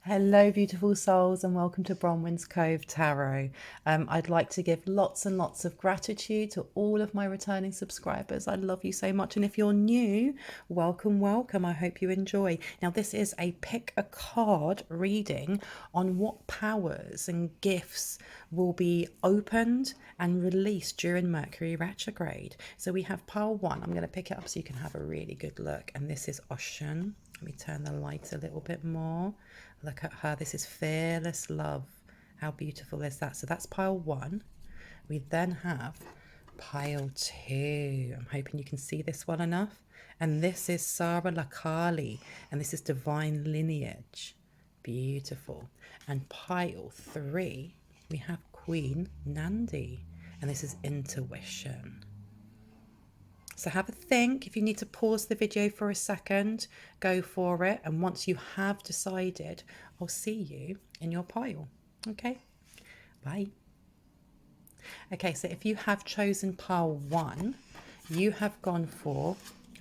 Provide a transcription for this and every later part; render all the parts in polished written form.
Hello, beautiful souls, and welcome to Bronwyn's Cove Tarot. I'd like to give lots and lots of gratitude to all of my returning subscribers. I love you so much. And if you're new, welcome, welcome. I hope you enjoy. Now, this is a pick a card reading on what powers and gifts will be opened and released during Mercury Retrograde. So we have pile one. I'm going to pick it up so you can have a really good look. And this is Ocean. Let me turn the light a little bit more. Look at her. This is Fearless Love. How beautiful is that? So that's pile one. We then have pile two. I'm hoping you can see this one enough. And this is Sarah Lakali. And this is Divine Lineage. Beautiful. And pile three, we have Queen Nandi. And this is Intuition. So have a think. If you need to pause the video for a second, go for it. And once you have decided, I'll see you in your pile. Okay, bye. Okay, so if you have chosen pile one, you have gone for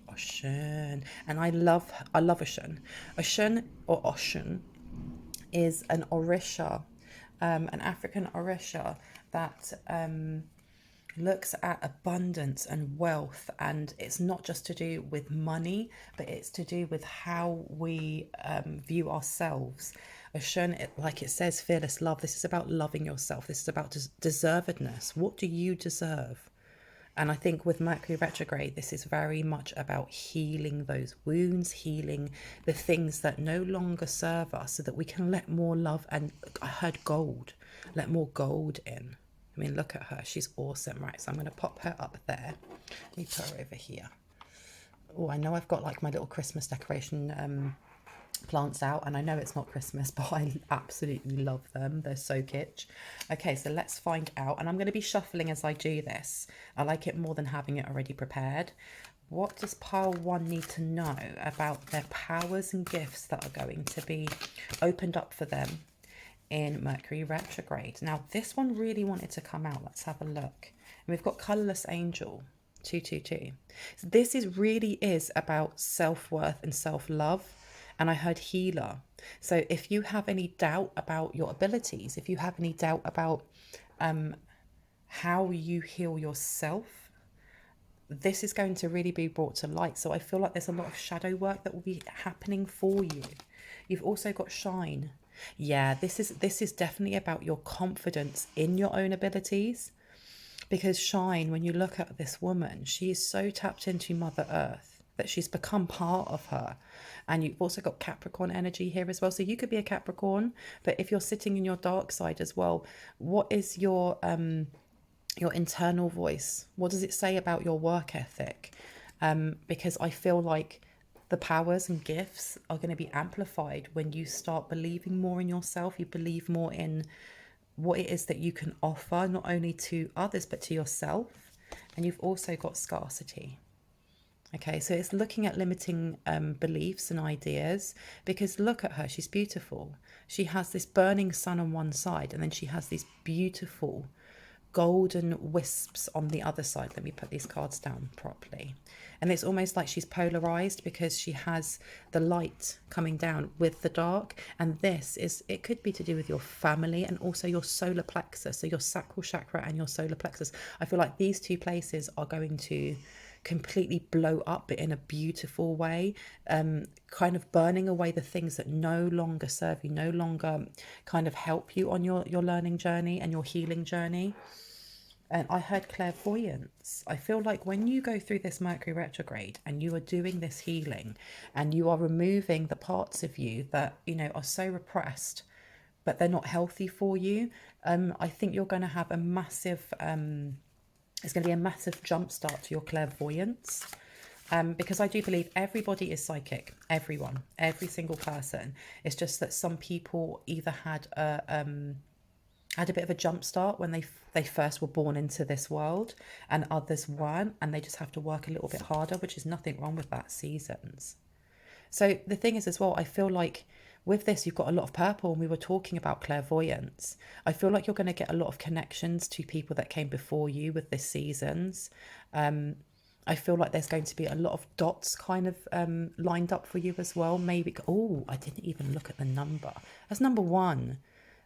Ocean. And I love Ocean. Ocean or Ocean is an Orisha, an African Orisha that looks at abundance and wealth, and it's not just to do with money, but it's to do with how we view ourselves. Oshun, like it says, fearless love. This is about loving yourself. This is about deservedness. What do you deserve? And I think with Mercury retrograde, this is very much about healing those wounds, healing the things that no longer serve us so that we can let more love, and I heard gold, let more gold in. I mean, look at her. She's awesome. Right, so I'm going to pop her up there. Let me put her over here. Oh, I know I've got like my little Christmas decoration plants out, and I know it's not Christmas, but I absolutely love them. They're so kitsch. Okay, so let's find out. And I'm going to be shuffling as I do this. I like it more than having it already prepared. What does pile one need to know about their powers and gifts that are going to be opened up for them in Mercury retrograde? Now, this one really wanted to come out. Let's have a look. And we've got Colourless Angel, 222. So this really is about self-worth and self-love. And I heard healer. So if you have any doubt about your abilities, if you have any doubt about how you heal yourself, this is going to really be brought to light. So I feel like there's a lot of shadow work that will be happening for you. You've also got Shine. Yeah, this is definitely about your confidence in your own abilities. Because Shine, when you look at this woman, she is so tapped into Mother Earth that she's become part of her. And you've also got Capricorn energy here as well. So you could be a Capricorn, but if you're sitting in your dark side as well, what is your internal voice? What does it say about your work ethic? Because I feel like the powers and gifts are going to be amplified when you start believing more in yourself. You believe more in what it is that you can offer, not only to others, but to yourself. And you've also got scarcity. Okay, so it's looking at limiting beliefs and ideas, because look at her, she's beautiful. She has this burning sun on one side, and then she has these beautiful golden wisps on the other side. Let me put these cards down properly. And it's almost like she's polarized, because she has the light coming down with the dark. And it could be to do with your family and also your solar plexus, so your sacral chakra and your solar plexus. I feel like these two places are going to completely blow up, but in a beautiful way, kind of burning away the things that no longer serve you, no longer kind of help you on your learning journey and your healing journey. And I heard clairvoyance. I feel like when you go through this Mercury retrograde and you are doing this healing and you are removing the parts of you that, are so repressed, but they're not healthy for you, I think you're going to have a massive it's going to be a massive jump start to your clairvoyance, because I do believe everybody is psychic. Everyone, every single person. It's just that some people either had a bit of a jump start when they first were born into this world, and others weren't, and they just have to work a little bit harder, which is nothing wrong with that. Seasons. So the thing is as well, I feel like with this, you've got a lot of purple, and we were talking about clairvoyance. I feel like you're going to get a lot of connections to people that came before you with this seasons. I feel like there's going to be a lot of dots kind of lined up for you as well. Maybe, oh, I didn't even look at the number. That's number 1.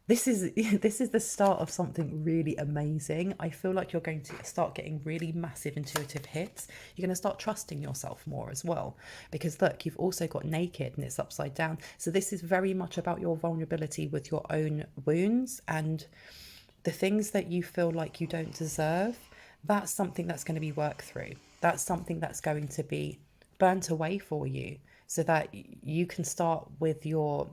This is this is the start of something really amazing. I feel like you're going to start getting really massive intuitive hits. You're going to start trusting yourself more as well. Because look, you've also got naked and it's upside down. So this is very much about your vulnerability with your own wounds and the things that you feel like you don't deserve. That's something that's going to be worked through. That's something that's going to be burnt away for you so that you can start with your...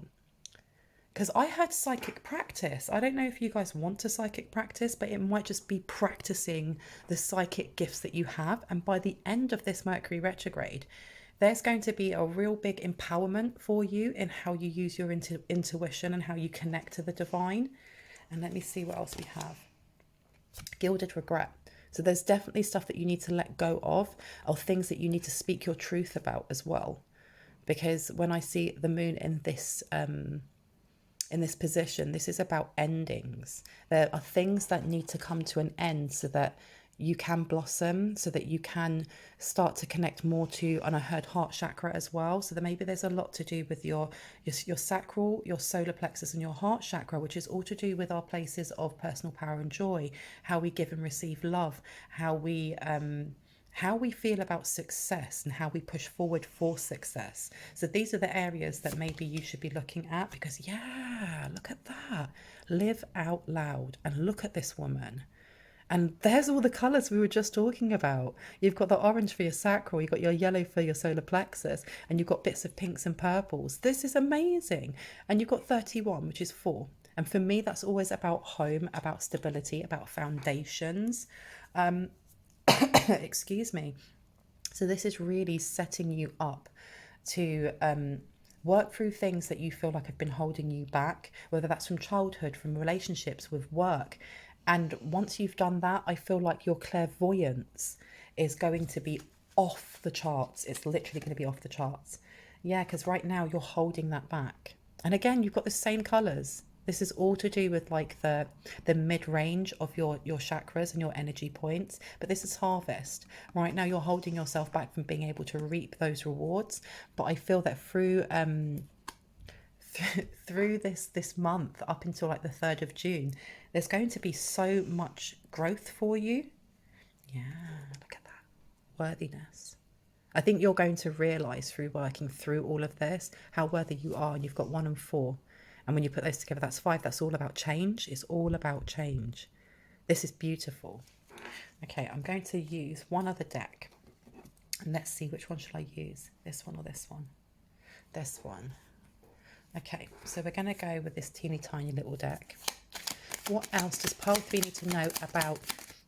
Because I had psychic practice. I don't know if you guys want to psychic practice, but it might just be practicing the psychic gifts that you have. And by the end of this Mercury retrograde, there's going to be a real big empowerment for you in how you use your intuition and how you connect to the divine. And let me see what else we have. Gilded regret. So there's definitely stuff that you need to let go of, or things that you need to speak your truth about as well. Because when I see the moon in this position, this is about endings. There are things that need to come to an end so that you can blossom, so that you can start to connect more to, and I heard heart chakra as well. So that maybe there's a lot to do with your sacral, your solar plexus and your heart chakra, which is all to do with our places of personal power and joy, how we give and receive love, how we feel about success and how we push forward for success. So these are the areas that maybe you should be looking at, because yeah, look at that. Live out loud. And look at this woman. And there's all the colours we were just talking about. You've got the orange for your sacral, you've got your yellow for your solar plexus, and you've got bits of pinks and purples. This is amazing. And you've got 31, which is 4. And for me, that's always about home, about stability, about foundations. Excuse me. So this is really setting you up to work through things that you feel like have been holding you back, whether that's from childhood, from relationships, with work. And once you've done that, I feel like your clairvoyance is going to be off the charts. It's literally going to be off the charts. Yeah, because right now you're holding that back. And again, you've got the same colours. This is all to do with like the mid-range of your chakras and your energy points. But this is harvest. Right now you're holding yourself back from being able to reap those rewards. But I feel that through through this month up until like the 3rd of June, there's going to be so much growth for you. Yeah, look at that. Worthiness. I think you're going to realise through working through all of this how worthy you are. And you've got 1 and 4. And when you put those together, that's 5. That's all about change. It's all about change. This is beautiful. Okay, I'm going to use one other deck. And let's see, which one should I use? This one or this one? This one. Okay, so we're going to go with this teeny tiny little deck. What else does Pile 3 need to know about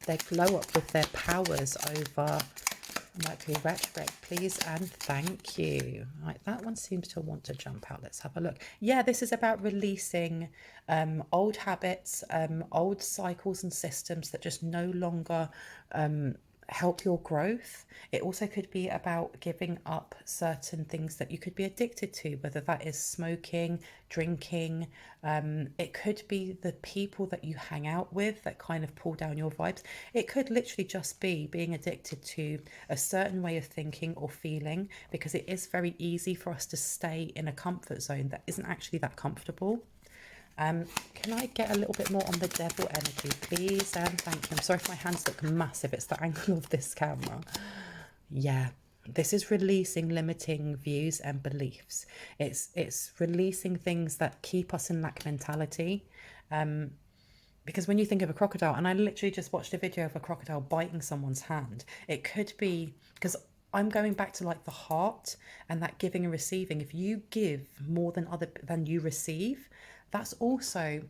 their glow up with their powers over Mercury retrograde? Please and thank you. Right, that one seems to want to jump out. Let's have a look. Yeah, this is about releasing old habits, old cycles and systems that just no longer help your growth. It also could be about giving up certain things that you could be addicted to, whether that is smoking, drinking. It could be the people that you hang out with that kind of pull down your vibes. It could literally just be being addicted to a certain way of thinking or feeling, because it is very easy for us to stay in a comfort zone that isn't actually that comfortable. Can I get a little bit more on the devil energy, please? Thank you. I'm sorry if my hands look massive. It's the angle of this camera. Yeah, this is releasing limiting views and beliefs. It's releasing things that keep us in lack mentality. Because when you think of a crocodile, and I literally just watched a video of a crocodile biting someone's hand, it could be, because I'm going back to like the heart and that giving and receiving. If you give more than you receive, that's also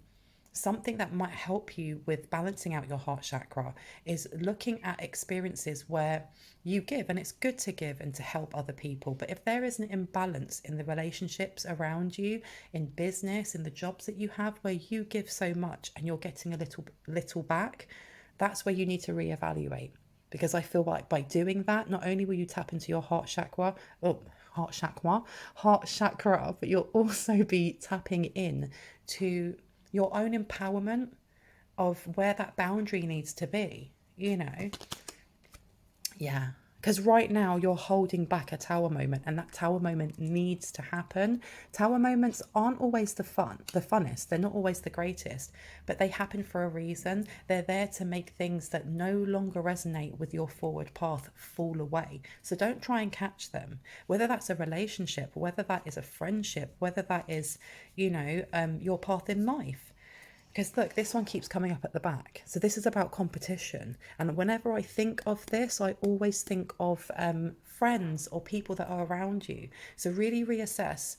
something that might help you with balancing out your heart chakra, is looking at experiences where you give, and it's good to give and to help other people. But if there is an imbalance in the relationships around you, in business, in the jobs that you have, where you give so much and you're getting a little back, that's where you need to reevaluate. Because I feel like by doing that, not only will you tap into your heart chakra, but you'll also be tapping in to your own empowerment of where that boundary needs to be, you know. Yeah, Because right now you're holding back a tower moment, and that tower moment needs to happen. Tower moments aren't always the funnest. They're not always the greatest, but they happen for a reason. They're there to make things that no longer resonate with your forward path fall away. So don't try and catch them, whether that's a relationship, whether that is a friendship, whether that is, your path in life. Because look, this one keeps coming up at the back. So this is about competition. And whenever I think of this, I always think of friends or people that are around you. So really reassess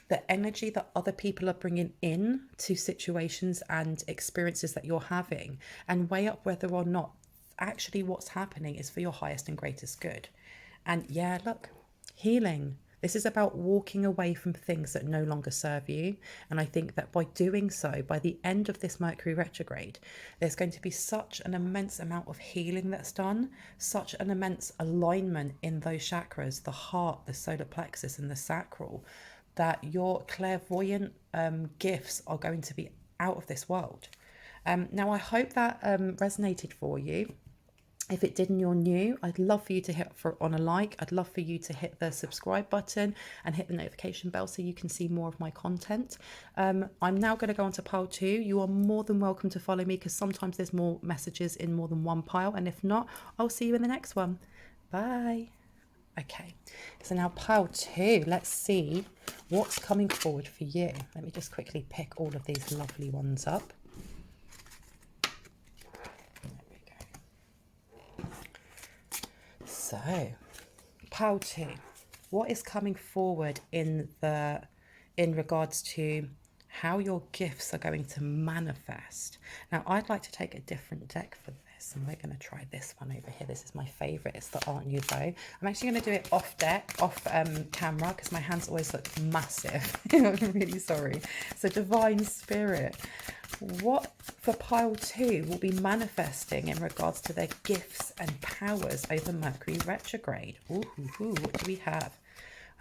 the energy that other people are bringing in to situations and experiences that you're having, and weigh up whether or not actually what's happening is for your highest and greatest good. And yeah, look, healing. This is about walking away from things that no longer serve you. And I think that by doing so, by the end of this Mercury retrograde, there's going to be such an immense amount of healing that's done, such an immense alignment in those chakras, the heart, the solar plexus, and the sacral, that your clairvoyant gifts are going to be out of this world. Now, I hope that resonated for you. If it did and you're new, I'd love for you to hit on a like. I'd love for you to hit the subscribe button and hit the notification bell so you can see more of my content. I'm now going to go on to pile 2. You are more than welcome to follow me, because sometimes there's more messages in more than one pile. And if not, I'll see you in the next one. Bye. Okay, so now pile 2, let's see what's coming forward for you. Let me just quickly pick all of these lovely ones up. So, pile 2, what is coming forward in regards to how your gifts are going to manifest? Now, I'd like to take a different deck for this, and we're going to try this one over here. This is my favourite. It's the Art Nouveau. I'm actually going to do it off camera, because my hands always look massive. I'm really sorry. So, Divine Spirit, what for pile 2 will be manifesting in regards to their gifts and powers over Mercury retrograde? Ooh, what do we have?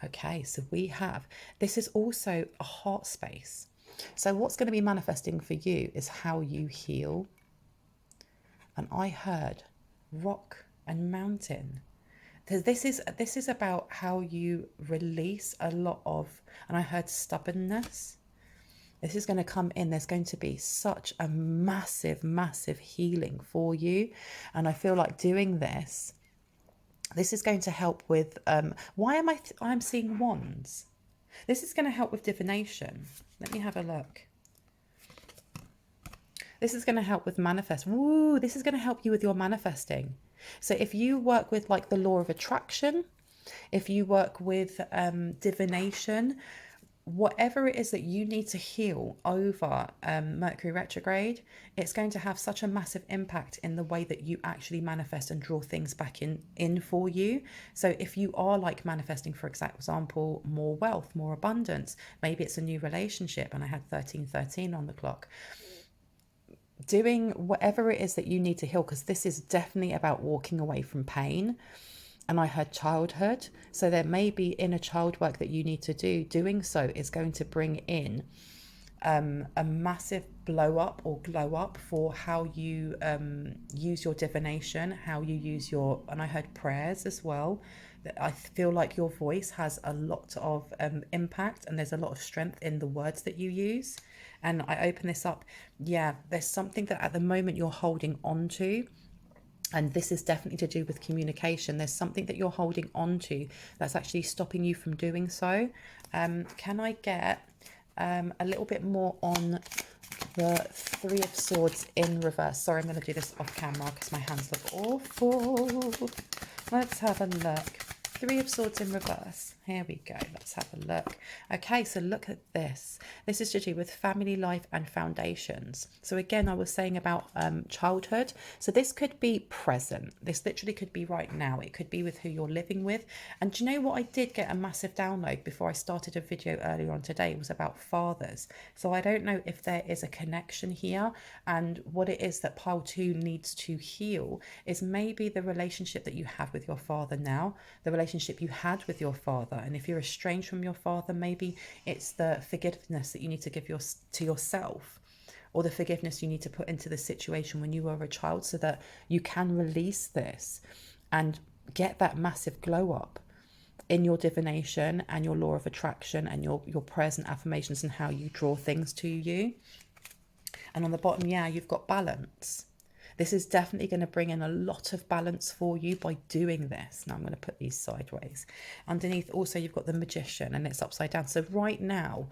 Okay, so we have, this is also a heart space. So what's going to be manifesting for you is how you heal. And I heard rock and mountain. This is about how you release a lot of, and I heard stubbornness. This is going to come in. There's going to be such a massive, massive healing for you. And I feel like doing this is going to help with, I'm seeing wands. This is going to help with divination. Let me have a look. This is going to help with manifest. Woo, this is going to help you with your manifesting. So if you work with like the law of attraction, if you work with divination, whatever it is that you need to heal over Mercury retrograde, it's going to have such a massive impact in the way that you actually manifest and draw things back in for you. So if you are like manifesting, for example, more wealth, more abundance, maybe it's a new relationship, and I had 1313 on the clock. Doing whatever it is that you need to heal, because this is definitely about walking away from pain. And I heard childhood. So there may be inner child work that you need to do. Doing so is going to bring in a massive blow up or glow up for how you use your divination, how you use your, and I heard prayers as well. I feel like your voice has a lot of impact, and there's a lot of strength in the words that you use. And I open this up. Yeah, there's something that at the moment you're holding on to. And this is definitely to do with communication. There's something that you're holding on to that's actually stopping you from doing so. Can I get a little bit more on the Three of Swords in reverse? Sorry, I'm going to do this off camera because my hands look awful. Let's have a look. Three of Swords in reverse. Here we go. Let's have a look. Okay, so look at this. This is to do with family life and foundations. So again, I was saying about childhood. So this could be present. This literally could be right now. It could be with who you're living with. And do you know what? I did get a massive download before I started a video earlier on today. It was about fathers. So I don't know if there is a connection here, and what it is that pile 2 needs to heal is maybe the relationship that you have with your father now, the relationship you had with your father. And if you're estranged from your father, maybe it's the forgiveness that you need to give to yourself, or the forgiveness you need to put into the situation when you were a child, so that you can release this and get that massive glow up in your divination and your law of attraction and your prayers and affirmations and how you draw things to you. And on the bottom, yeah, you've got balance. This is definitely going to bring in a lot of balance for you by doing this. Now I'm going to put these sideways. Underneath also you've got the Magician and it's upside down. So right now,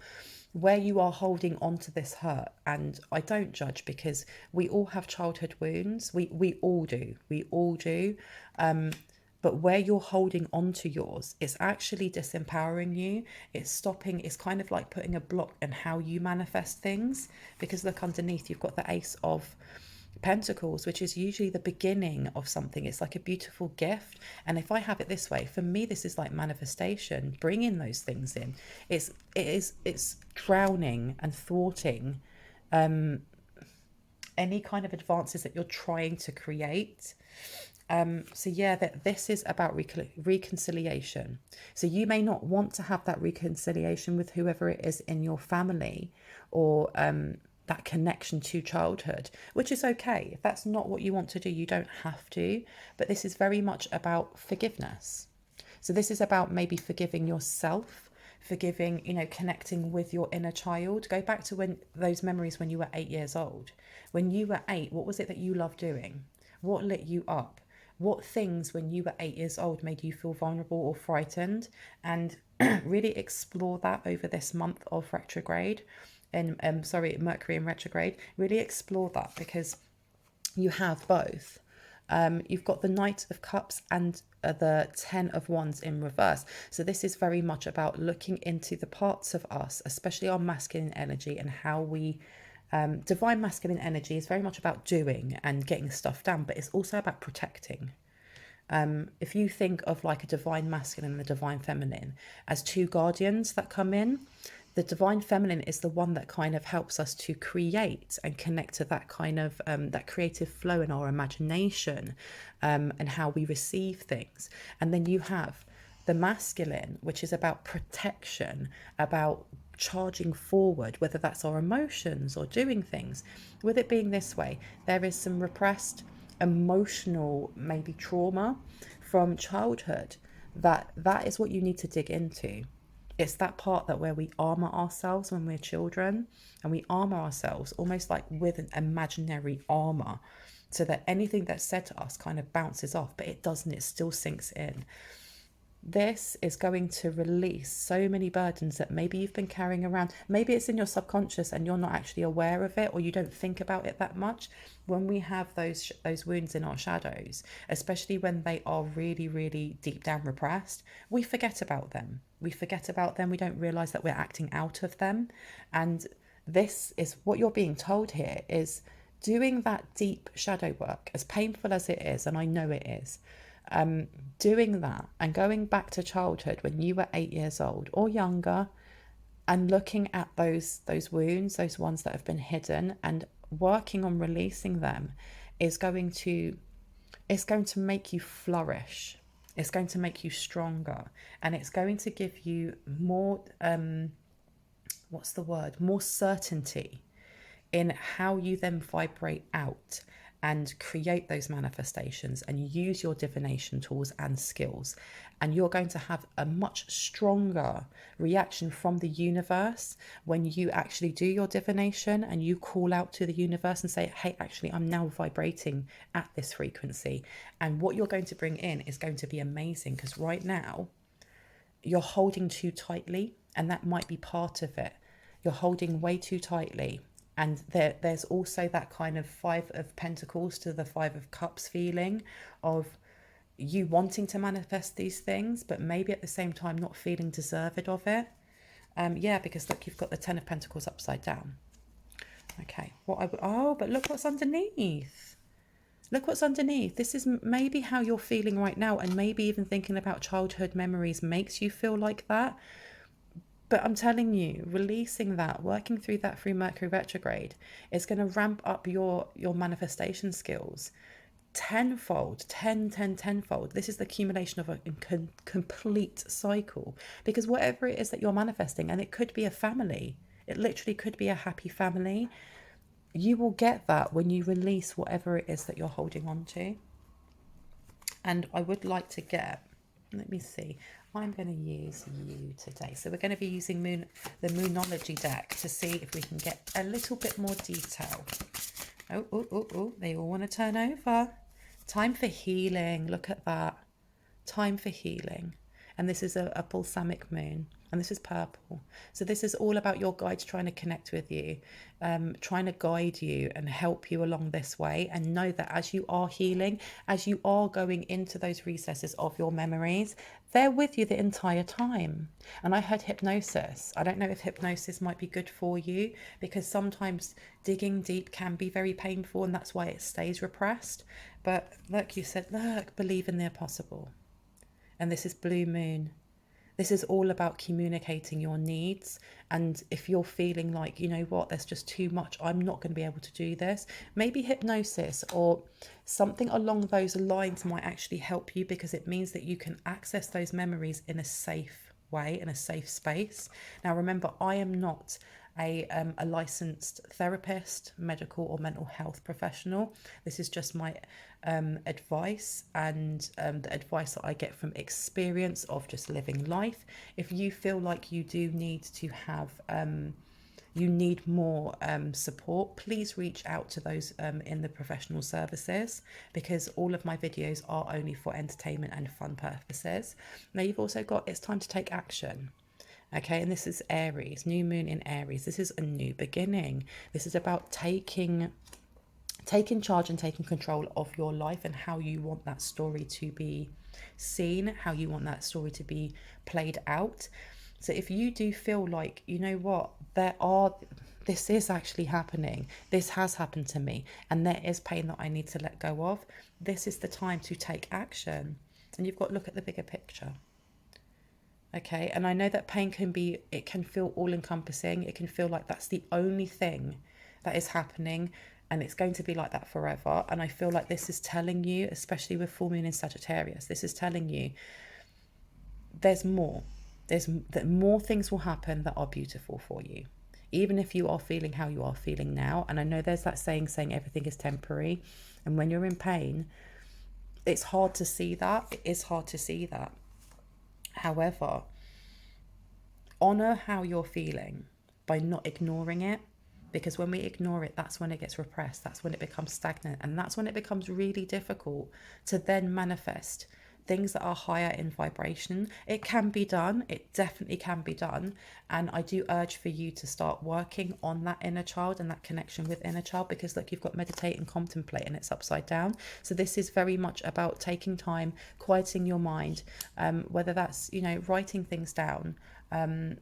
where you are holding on to this hurt, and I don't judge because we all have childhood wounds. We all do. We all do. But where you're holding on to yours, it's actually disempowering you. It's stopping, it's kind of like putting a block in how you manifest things. Because look underneath, you've got the Ace of Pentacles, which is usually the beginning of something. It's like a beautiful gift. And if I have it this way, for me, this is like manifestation, bringing those things in. It's drowning and thwarting any kind of advances that you're trying to create. So yeah, that this is about reconciliation. So you may not want to have that reconciliation with whoever it is in your family, or that connection to childhood, which is okay. If that's not what you want to do, you don't have to. But this is very much about forgiveness. So this is about maybe forgiving yourself, forgiving, connecting with your inner child. Go back to when those memories when you were 8 years old. When you were 8, what was it that you loved doing? What lit you up? What things when you were 8 years old made you feel vulnerable or frightened? And really explore that over this month of retrograde. And Mercury in retrograde. Really explore that, because you have both. You've got the Knight of Cups and the 10 of Wands in reverse. So this is very much about looking into the parts of us, especially our masculine energy, and how we divine masculine energy is very much about doing and getting stuff done, but it's also about protecting. If you think of like a divine masculine and a divine feminine as two guardians that come in, the divine feminine is the one that kind of helps us to create and connect to that kind of that creative flow in our imagination, and how we receive things. And then you have the masculine, which is about protection, about charging forward, whether that's our emotions or doing things. With it being this way, there is some repressed emotional maybe trauma from childhood that is what you need to dig into. It's that part that where we armor ourselves when we're children, and we armor ourselves almost like with an imaginary armor, so that anything that's said to us kind of bounces off, but it doesn't, it still sinks in. This is going to release so many burdens that maybe you've been carrying around. Maybe it's in your subconscious and you're not actually aware of it, or you don't think about it that much. When we have those wounds in our shadows, especially when they are really, really deep down repressed, we forget about them. We don't realize that we're acting out of them. And this is what you're being told here, is doing that deep shadow work, as painful as it is, and I know it is. Doing that and going back to childhood when you were 8 years old or younger, and looking at those wounds, those ones that have been hidden, and working on releasing them is going to make you flourish. It's going to make you stronger, and it's going to give you more more certainty in how you then vibrate out and create those manifestations and use your divination tools and skills. And you're going to have a much stronger reaction from the universe when you actually do your divination and you call out to the universe and say, hey, actually, I'm now vibrating at this frequency. And what you're going to bring in is going to be amazing, because right now you're holding too tightly, and that might be part of it. You're holding way too tightly. And there's also that kind of 5 of Pentacles to the 5 of Cups feeling of you wanting to manifest these things, but maybe at the same time not feeling deserved of it. Because look, you've got the 10 of Pentacles upside down. Okay, but look what's underneath. Look what's underneath. This is maybe how you're feeling right now, and maybe even thinking about childhood memories makes you feel like that. But I'm telling you, releasing that, working through that through Mercury retrograde, is going to ramp up your manifestation skills tenfold, tenfold. This is the accumulation of a complete cycle. Because whatever it is that you're manifesting, and it could be a family, it literally could be a happy family, you will get that when you release whatever it is that you're holding on to. And I would like to get, let me see, I'm going to use you today. So we're going to be using the Moonology deck to see if we can get a little bit more detail. Oh, they all want to turn over. Time for healing. Look at that. Time for healing. And this is a balsamic moon, and this is purple. So this is all about your guides trying to connect with you, trying to guide you and help you along this way. And know that as you are healing, as you are going into those recesses of your memories, they're with you the entire time. And I heard hypnosis. I don't know if hypnosis might be good for you, because sometimes digging deep can be very painful, and that's why it stays repressed. But look, you said, look, believe in the impossible. And this is blue moon. This is all about communicating your needs. And if you're feeling like, you know what, there's just too much, I'm not going to be able to do this, maybe hypnosis or something along those lines might actually help you, because it means that you can access those memories in a safe way, in a safe space. Now, remember, I am not a licensed therapist, medical or mental health professional. This is just my advice, and the advice that I get from experience of just living life. If you feel like you do need to have you need more support, please reach out to those in the professional services, because all of my videos are only for entertainment and fun purposes. Now, you've also got, it's time to take action. Okay, and this is Aries, new moon in Aries. This is a new beginning. This is about taking charge and taking control of your life, and how you want that story to be seen, how you want that story to be played out. So if you do feel like, you know what, this is actually happening, this has happened to me, and there is pain that I need to let go of, this is the time to take action. And you've got to look at the bigger picture. Okay, and I know that pain it can feel all encompassing. It can feel like that's the only thing that is happening, and it's going to be like that forever. And I feel like this is telling you, especially with full moon in Sagittarius, this is telling you there's more. That more things will happen that are beautiful for you, even if you are feeling how you are feeling now. And I know there's that saying everything is temporary, and when you're in pain, it's hard to see that. It is hard to see that. However, honor how you're feeling by not ignoring it, because when we ignore it, that's when it gets repressed, that's when it becomes stagnant, and that's when it becomes really difficult to then manifest things that are higher in vibration. It can be done, it definitely can be done, and I do urge for you to start working on that inner child and that connection with inner child, because look, you've got meditate and contemplate, and it's upside down. So this is very much about taking time, quieting your mind, whether that's, you know, writing things down,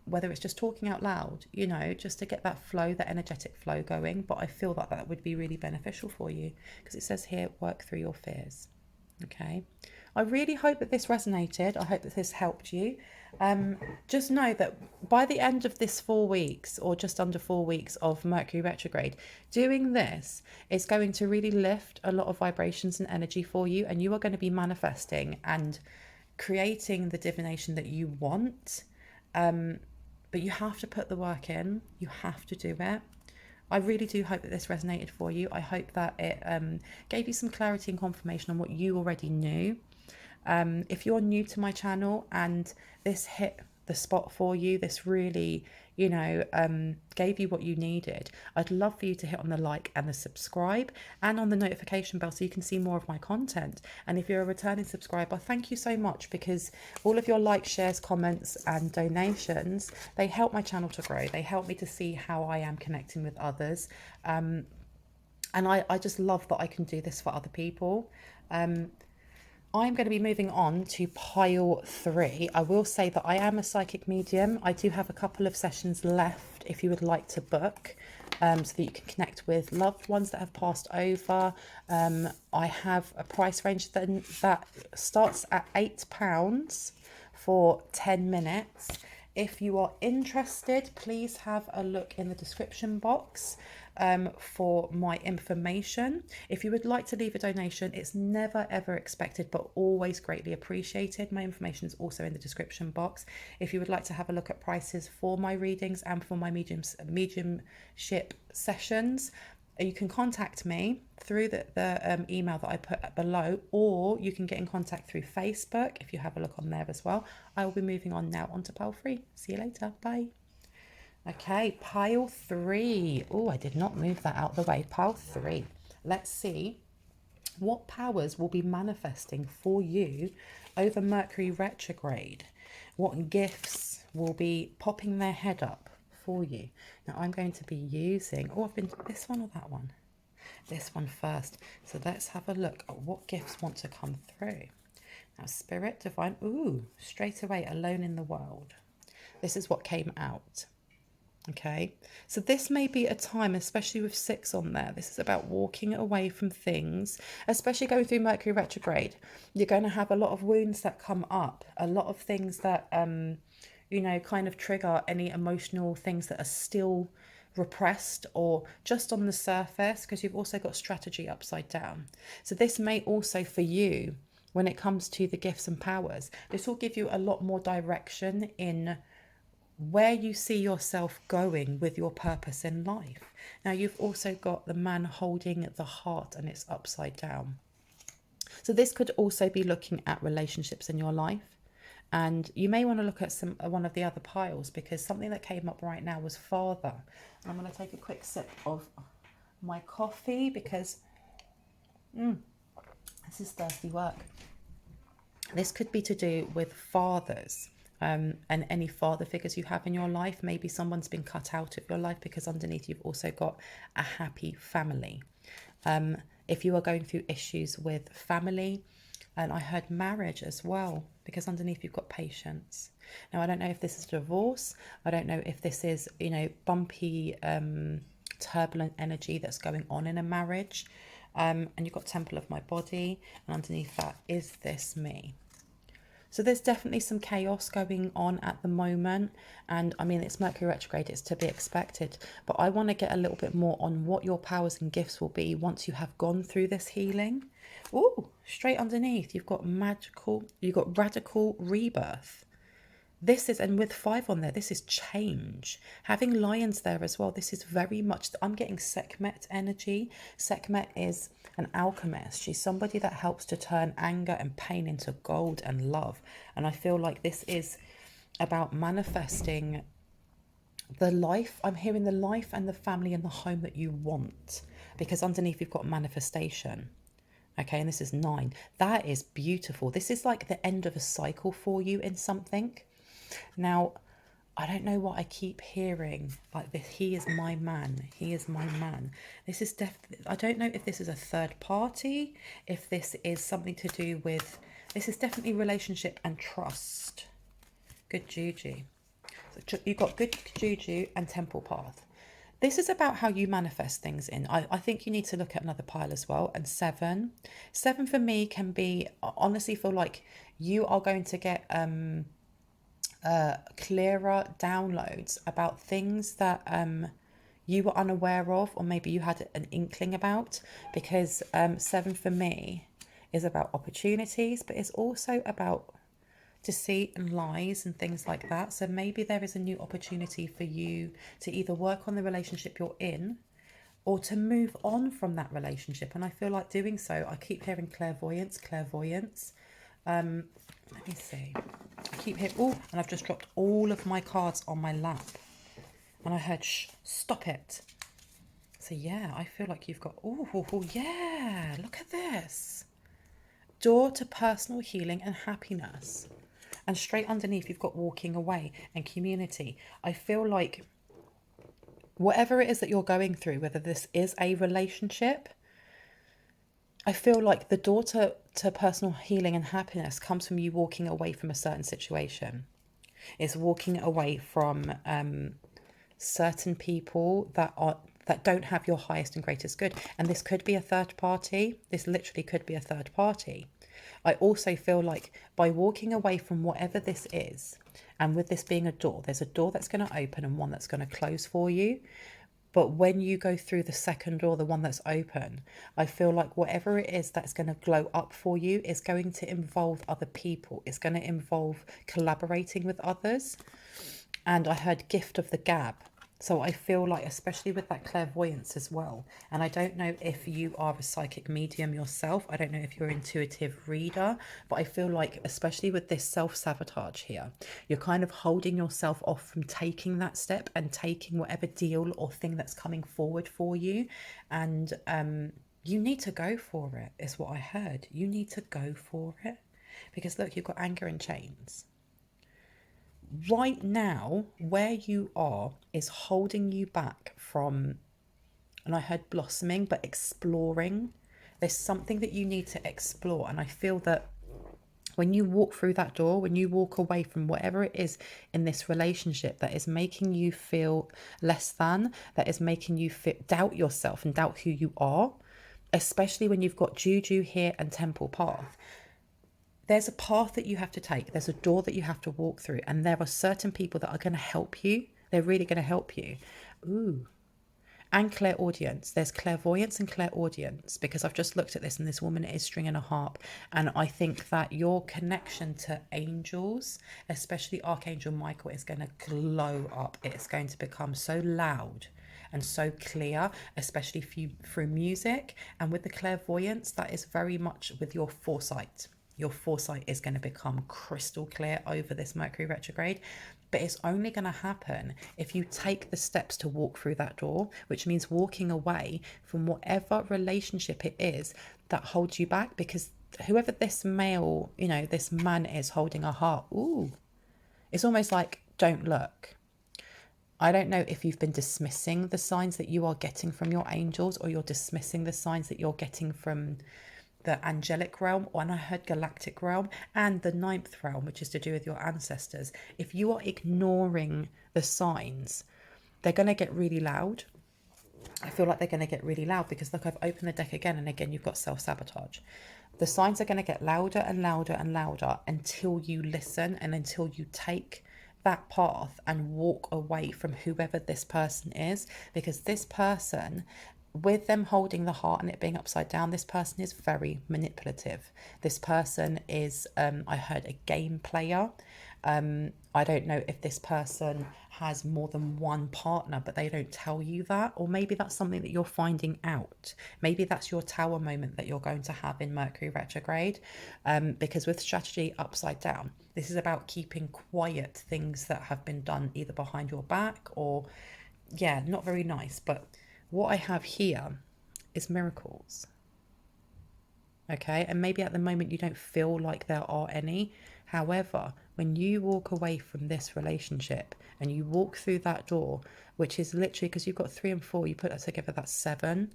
whether it's just talking out loud, you know, just to get that flow, that energetic flow going. But I feel that that would be really beneficial for you, because it says here, work through your fears. Okay, I really hope that this resonated. I hope that this helped you. Just know that by the end of this 4 weeks, or just under 4 weeks of Mercury retrograde, doing this is going to really lift a lot of vibrations and energy for you, and you are going to be manifesting and creating the divination that you want. But you have to put the work in. You have to do it. I really do hope that this resonated for you. I hope that it gave you some clarity and confirmation on what you already knew. If you're new to my channel and this hit the spot for you, this really, you know, gave you what you needed, I'd love for you to hit on the like and the subscribe, and on the notification bell, so you can see more of my content. And if you're a returning subscriber, thank you so much, because all of your likes, shares, comments and donations, they help my channel to grow. They help me to see how I am connecting with others, and I just love that I can do this for other people. I'm going to be moving on to pile 3. I will say that I am a psychic medium. I do have a couple of sessions left if you would like to book, so that you can connect with loved ones that have passed over. I have a price range that starts at £8 for 10 minutes. If you are interested, please have a look in the description box for my information. If you would like to leave a donation, it's never ever expected, but always greatly appreciated. My information is also in the description box. If you would like to have a look at prices for my readings and for my mediumship sessions, You can contact me through the email that I put below, or you can get in contact through Facebook if you have a look on there as well. I will be moving on now onto pile 3. See you later. Bye. Okay, pile 3. Oh, I did not move that out of the way. Pile 3. Let's see what powers will be manifesting for you over Mercury retrograde. What gifts will be popping their head up for you. Now I'm going to be using, I've been this one or that one? This one first. So let's have a look at what gifts want to come through. Now Spirit, Divine, straight away, Alone in the World. This is what came out. Okay, so this may be a time, especially with 6 on there. This is about walking away from things, especially going through Mercury retrograde. You're going to have a lot of wounds that come up, a lot of things that, kind of trigger any emotional things that are still repressed or just on the surface, because you've also got strategy upside down. So this may also, for you, when it comes to the gifts and powers, this will give you a lot more direction in where you see yourself going with your purpose in life. Now you've also got the man holding the heart and it's upside down. So this could also be looking at relationships in your life. And you may want to look at one of the other piles, because something that came up right now was father. And I'm going to take a quick sip of my coffee because this is thirsty work. This could be to do with fathers. And any father figures you have in your life. Maybe someone's been cut out of your life, because underneath you've also got a happy family. If you are going through issues with family, and I heard marriage as well, because underneath you've got patience. Now, I don't know if this is divorce. I don't know if this is, bumpy, turbulent energy that's going on in a marriage. And you've got Temple of My Body, and underneath that is this me. So there's definitely some chaos going on at the moment. And I mean, it's Mercury retrograde, it's to be expected. But I want to get a little bit more on what your powers and gifts will be once you have gone through this healing. Oh, straight underneath, you've got radical rebirth. This is, and with 5 on there, this is change. Having lions there as well, this is very much, I'm getting Sekhmet energy. Sekhmet is an alchemist. She's somebody that helps to turn anger and pain into gold and love. And I feel like this is about manifesting the life. I'm hearing the life and the family and the home that you want, because underneath you've got manifestation. Okay, and this is 9. That is beautiful. This is like the end of a cycle for you in something. Now, I don't know what I keep hearing, like this, he is my man, he is my man. This is definitely, I don't know if this is a third party, if this is something to do with, this is definitely relationship and trust. Good juju. So you've got good juju and temple path. This is about how you manifest things in. I think you need to look at another pile as well. And 7 for me can be, honestly feel like you are going to get clearer downloads about things that you were unaware of, or maybe you had an inkling about, because 7 for me is about opportunities, but it's also about deceit and lies and things like that. So maybe there is a new opportunity for you to either work on the relationship you're in, or to move on from that relationship. And I feel like doing so, I keep hearing clairvoyance. Let me see. I keep hearing, and I've just dropped all of my cards on my lap. And I heard, shh, stop it. So yeah, I feel like you've got, yeah, look at this. Door to personal healing and happiness. And straight underneath, you've got walking away and community. I feel like whatever it is that you're going through, whether this is a relationship, I feel like the door to personal healing and happiness comes from you walking away from a certain situation. It's walking away from certain people that don't have your highest and greatest good. And this could be a third party. This literally could be a third party. I also feel like by walking away from whatever this is, and with this being a door, there's a door that's going to open and one that's going to close for you. But when you go through the second door, the one that's open, I feel like whatever it is that's going to glow up for you is going to involve other people. It's going to involve collaborating with others. And I heard gift of the gab. So I feel like, especially with that clairvoyance as well, and I don't know if you are a psychic medium yourself, I don't know if you're an intuitive reader, but I feel like, especially with this self-sabotage here, you're kind of holding yourself off from taking that step and taking whatever deal or thing that's coming forward for you. And you need to go for it, is what I heard. You need to go for it. Because look, you've got anger and chains. Right now, where you are is holding you back from, and I heard blossoming, but exploring. There's something that you need to explore. And I feel that when you walk through that door, when you walk away from whatever it is in this relationship that is making you feel less than, that is making you doubt yourself and doubt who you are, especially when you've got Juju here and Temple Path, there's a path that you have to take. There's a door that you have to walk through. And there are certain people that are going to help you. They're really going to help you. Ooh. And clairaudience. There's clairvoyance and clairaudience, because I've just looked at this and this woman is stringing a harp. And I think that your connection to angels, especially Archangel Michael, is going to glow up. It's going to become so loud and so clear, especially through music. And with the clairvoyance, that is very much with your foresight. Your foresight is going to become crystal clear over this Mercury retrograde. But it's only going to happen if you take the steps to walk through that door, which means walking away from whatever relationship it is that holds you back. Because whoever this male, this man is holding a heart, it's almost like, don't look. I don't know if you've been dismissing the signs that you are getting from your angels, or you're dismissing the signs that you're getting from the angelic realm, and I heard galactic realm, and the ninth realm, which is to do with your ancestors. If you are ignoring the signs, they're going to get really loud. I feel like they're going to get really loud because, look, I've opened the deck again, and again, you've got self-sabotage. The signs are going to get louder and louder and louder until you listen and until you take that path and walk away from whoever this person is, because this person, with them holding the heart and it being upside down, this person is very manipulative. This person is, I heard, a game player. I don't know if this person has more than one partner, but they don't tell you that. Or maybe that's something that you're finding out. Maybe that's your tower moment that you're going to have in Mercury retrograde. Because with strategy upside down, this is about keeping quiet things that have been done either behind your back or, not very nice. But what I have here is miracles. Okay, and maybe at the moment you don't feel like there are any. However, when you walk away from this relationship and you walk through that door, which is literally, because you've got 3 and 4, you put that together, that's 7,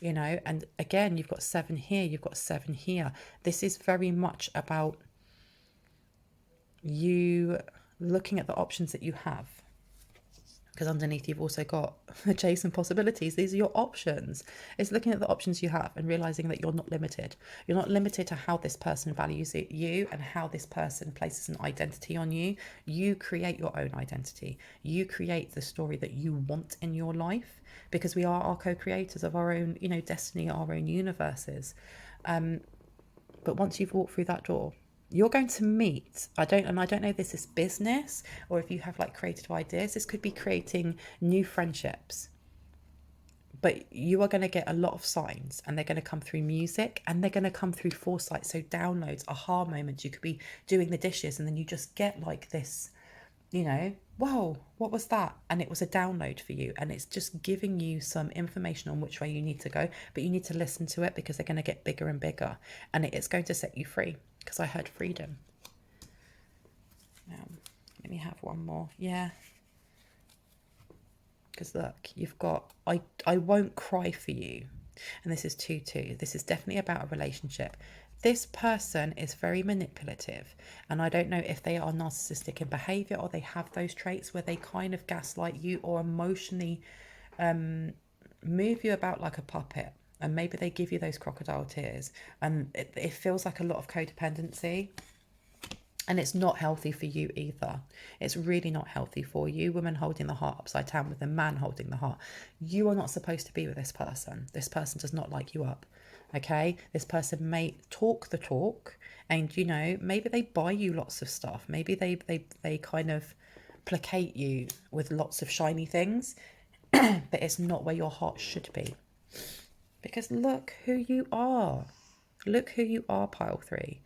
and again, you've got 7 here, you've got 7 here. This is very much about you looking at the options that you have. Because underneath you've also got adjacent possibilities. These are your options. It's looking at the options you have and realizing that you're not limited. You're not limited to how this person values you and how this person places an identity on you. You create your own identity. You create the story that you want in your life, because we are our co-creators of our own, destiny, our own universes. But once you've walked through that door, you're going to meet, I don't know if this is business or if you have like creative ideas, this could be creating new friendships. But you are going to get a lot of signs, and they're going to come through music, and they're going to come through foresight. So downloads, aha moments. You could be doing the dishes and then you just get like this, whoa, what was that? And it was a download for you. And it's just giving you some information on which way you need to go. But you need to listen to it, because they're going to get bigger and bigger. And it's going to set you free, because I heard freedom. Now, let me have one more. Yeah. Because look, you've got, I won't cry for you. And this is 2-2. This is definitely about a relationship. This person is very manipulative, and I don't know if they are narcissistic in behavior or they have those traits where they kind of gaslight you or emotionally move you about like a puppet, and maybe they give you those crocodile tears, and it feels like a lot of codependency. And it's not healthy for you either. It's really not healthy for you. Women holding the heart upside down with a man holding the heart. You are not supposed to be with this person. This person does not like you up. Okay? This person may talk the talk, and maybe they buy you lots of stuff. Maybe they kind of placate you with lots of shiny things, but it's not where your heart should be. Because look who you are. Look who you are, pile 3.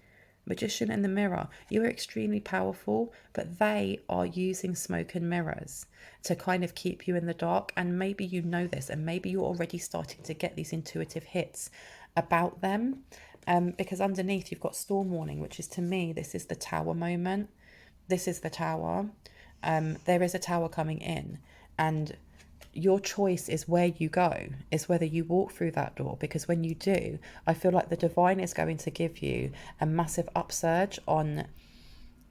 Magician in the mirror. You are extremely powerful, but they are using smoke and mirrors to kind of keep you in the dark. And maybe you know this, and maybe you're already starting to get these intuitive hits about them. Because underneath you've got storm warning, which is, to me, this is the tower moment. This is the tower. There is a tower coming in, and your choice is where you go, is whether you walk through that door. Because when you do, I feel like the divine is going to give you a massive upsurge on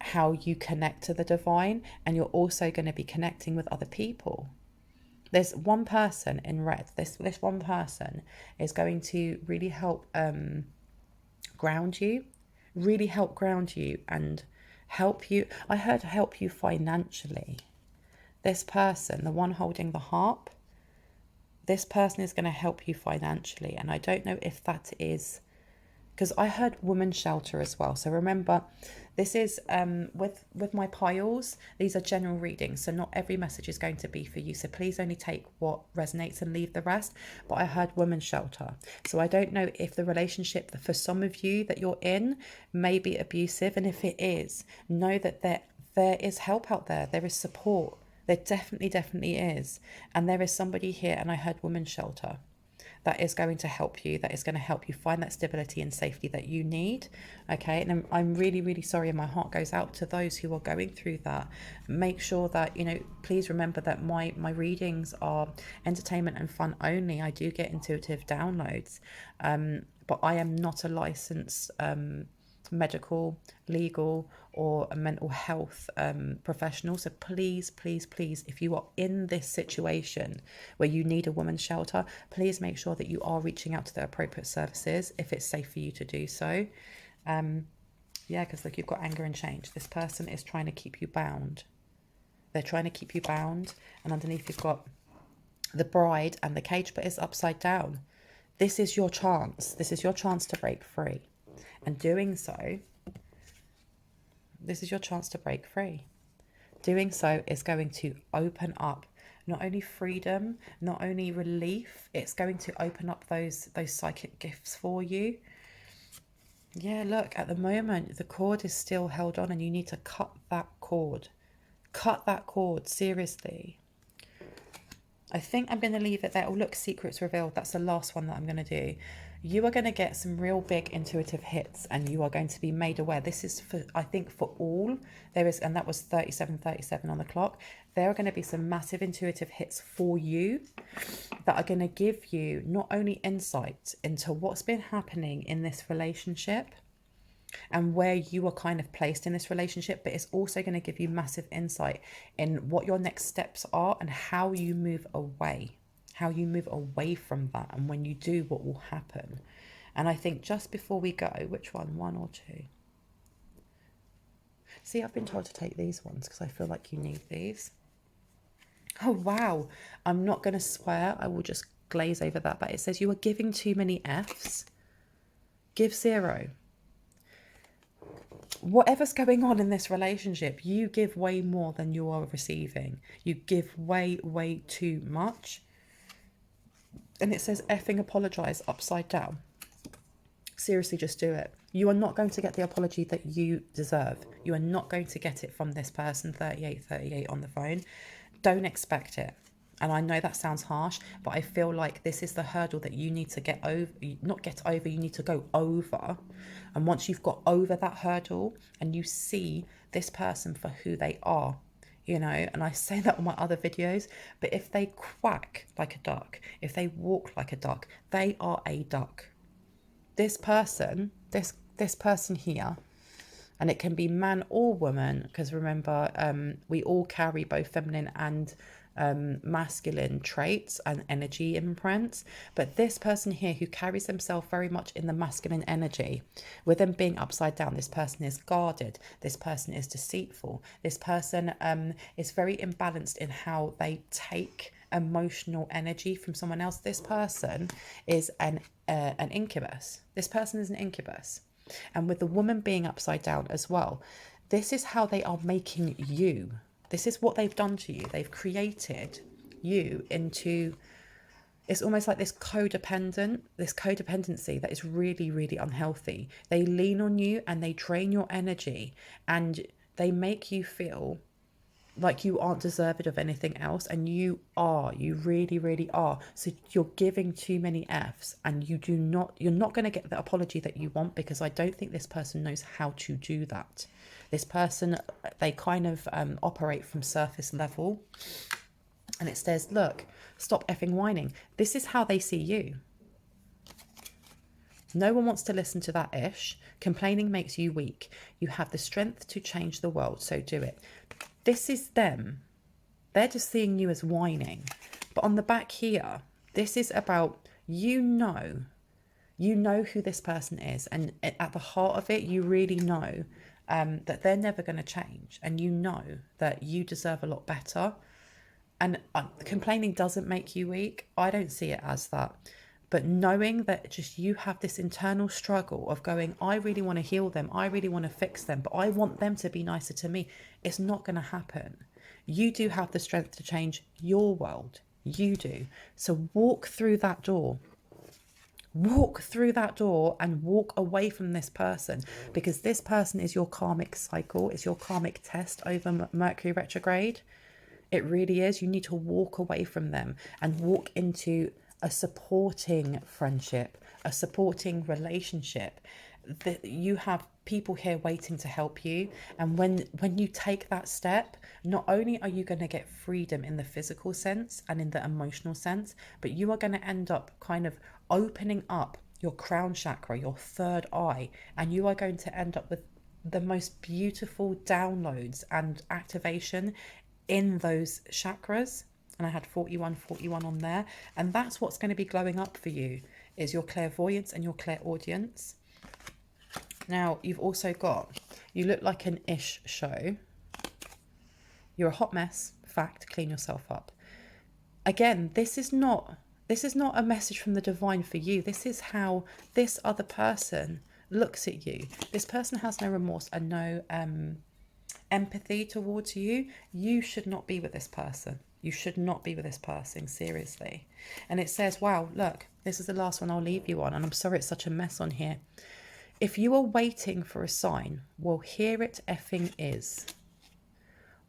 how you connect to the divine, and you're also going to be connecting with other people. There's one person in red. This one person is going to really help ground you, really help ground you and help you. I heard help you financially. This person, the one holding the harp, this person is going to help you financially. And I don't know if that is, because I heard woman shelter as well. So remember, this is with my piles, these are general readings. So not every message is going to be for you. So please only take what resonates and leave the rest. But I heard woman shelter. So I don't know if the relationship for some of you that you're in may be abusive. And if it is, know that there is help out there. There is support. There definitely is. And there is somebody here, and I heard woman shelter, that is going to help you, that is going to help you find that stability and safety that you need. Okay, and I'm really sorry, and my heart goes out to those who are going through that. Make sure that, you know, please remember that my readings are entertainment and fun only. I do get intuitive downloads, but I am not a licensed medical, legal, or a mental health professional. So please, if you are in this situation where you need a woman's shelter, please make sure that you are reaching out to the appropriate services if it's safe for you to do so. Yeah, because look, you've got anger and change. This person is trying to keep you bound. They're trying to keep you bound. And underneath you've got the bride and the cage, but it's upside down. This is your chance. This is your chance to break free. And doing so, this is your chance to break free. Doing so is going to open up not only freedom, not only relief, it's going to open up those psychic gifts for you. Yeah, look, at the moment, the cord is still held on, and you need to cut that cord. Cut that cord, seriously. I think I'm going to leave it there. Oh, look, secrets revealed. That's the last one that I'm going to do. You are going to get some real big intuitive hits, and you are going to be made aware. This is for, I think, for all. There is, and that was 37 on the clock. There are going to be some massive intuitive hits for you that are going to give you not only insight into what's been happening in this relationship and where you are kind of placed in this relationship, but it's also going to give you massive insight in what your next steps are and how you move away. How you move away from that, and when you do, what will happen. And I think just before we go, which one or two? See, I've been told to take these ones because I feel like you need these. Oh, wow. I'm not going to swear. I will just glaze over that. But it says you are giving too many Fs. Give 0. Whatever's going on in this relationship, you give way more than you are receiving. You give way too much. And it says effing apologise upside down. Seriously, just do it. You are not going to get the apology that you deserve. You are not going to get it from this person, 38 on the phone. Don't expect it. And I know that sounds harsh, but I feel like this is the hurdle that you need to get over. Not get over, you need to go over. And once you've got over that hurdle and you see this person for who they are, you know, and I say that on my other videos, but if they quack like a duck, if they walk like a duck, they are a duck. This person, this person here, and it can be man or woman, because remember, we all carry both feminine and masculine traits and energy imprints. But this person here who carries themselves very much in the masculine energy, with them being upside down, this person is guarded, this person is deceitful, this person is very imbalanced in how they take emotional energy from someone else. This person is an incubus. This person is an incubus. And with the woman being upside down as well, this is how they are making you. This is what they've done to you. They've created you into, it's almost like this codependency that is really, really unhealthy. They lean on you and they drain your energy, and they make you feel like you aren't deserved of anything else, and you really, really are. So you're giving too many F's, and you're not going to get the apology that you want, because I don't think this person knows how to do that. This person, they kind of operate from surface level, and it says, look, stop effing whining. This is how they see you. No one wants to listen to that ish. Complaining makes you weak. You have the strength to change the world, so do it. This is them. They're just seeing you as whining. But on the back here, this is about, you know who this person is. And at the heart of it, you really know that they're never going to change. And you know that you deserve a lot better. And complaining doesn't make you weak. I don't see it as that. But knowing that just you have this internal struggle of going, I really want to heal them. I really want to fix them. But I want them to be nicer to me. It's not going to happen. You do have the strength to change your world. You do. So walk through that door. Walk through that door and walk away from this person, because this person is your karmic cycle. It's your karmic test over Mercury Retrograde. It really is. You need to walk away from them and walk into a supporting friendship, a supporting relationship. That you have people here waiting to help you. And when you take that step, not only are you going to get freedom in the physical sense and in the emotional sense, but you are going to end up kind of opening up your crown chakra, your third eye, and you are going to end up with the most beautiful downloads and activation in those chakras. And I had 41 on there, and that's what's going to be glowing up for you, is your clairvoyance and your clairaudience. Now you've also got, you look like an ish show. You're a hot mess. Fact, clean yourself up. Again, this is not a message from the divine for you. This is how this other person looks at you. This person has no remorse and no empathy towards you. You should not be with this person. You should not be with this person, seriously. And it says, wow, look, this is the last one I'll leave you on. And I'm sorry it's such a mess on here. If you are waiting for a sign, well, here it effing is.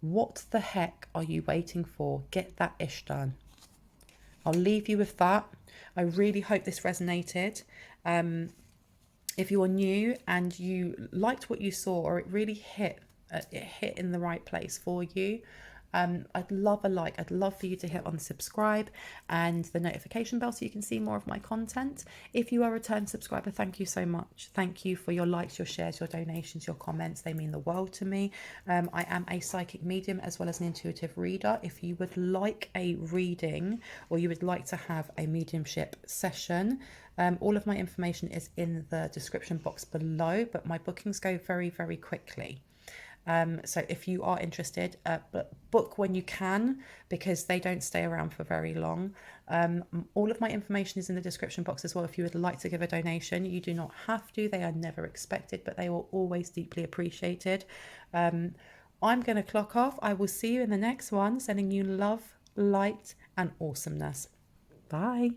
What the heck are you waiting for? Get that ish done. I'll leave you with that. I really hope this resonated. If you're new and you liked what you saw, or it really hit in the right place for you, I'd love a like. I'd love for you to hit on subscribe and the notification bell so you can see more of my content. If you are a return subscriber, thank you so much. Thank you for your likes, your shares, your donations, your comments. They mean the world to me. I am a psychic medium as well as an intuitive reader. If you would like a reading, or you would like to have a mediumship session, all of my information is in the description box below, but my bookings go very, very quickly. So if you are interested, book when you can, because they don't stay around for very long. All of my information is in the description box as well. If you would like to give a donation, you do not have to. They are never expected, but they will always deeply appreciated. I'm going to clock off. I will see you in the next one, sending you love, light, and awesomeness. Bye.